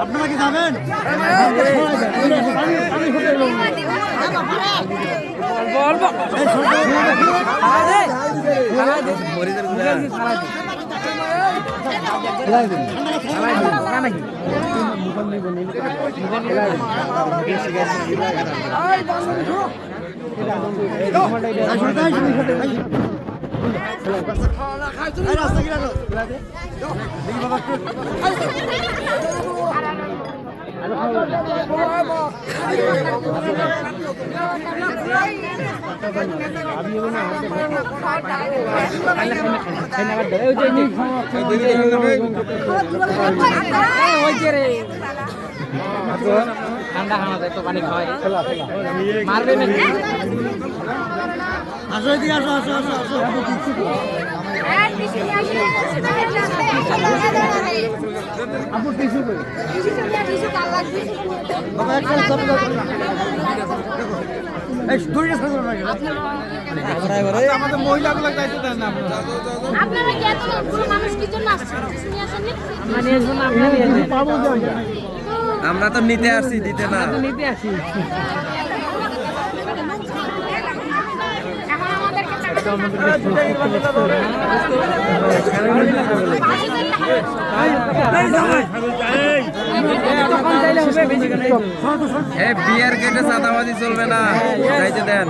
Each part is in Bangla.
আপনারা কি যাবেন? ঠান্ডা খাওয়া যায় তো পানি খাওয়াই মারবে নাকি আসো এদিকে আসো আসো আসো আসো আপু টিস্যু কই বাবা একটা সব এই দুইটা সাথে আমাদের মহিলাগুলো দায়িত্ব দেন না আপনারা কি এত পুরো মানুষ কি জন্য আসছেন শুনি আসেননি মানে এর জন্য আপনারা পাবো আমরা তো নিতে আসি দিতে না তো নিতে আসি এখন আমাদেরকে বিয়ার গেটে চাঁদাবাজি চলবে না চাইতে দেন না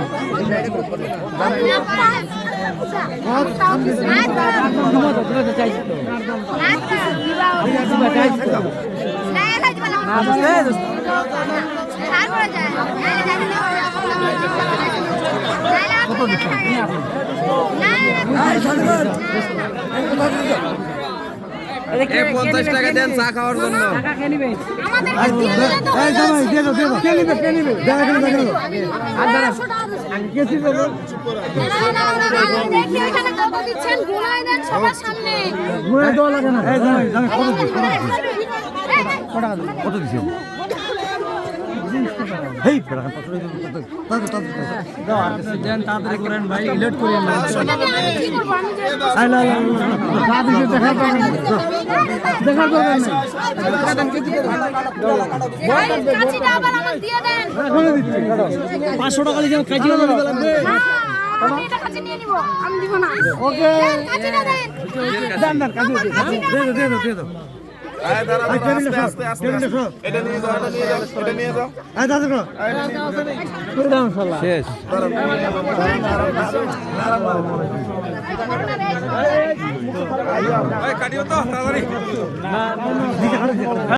50 টাকা দেন চা খাওয়ার জন্য কত দিছে এই তাড়াতাড়ি করেন ভাই লেট করিয়েন না দেখা করবেন না 500 টাকা দিয়ে কাজি লাগবে ওকে দেন দেন কাজি দিয়ে দাও শেষ কাটিও তো তাড়াতাড়ি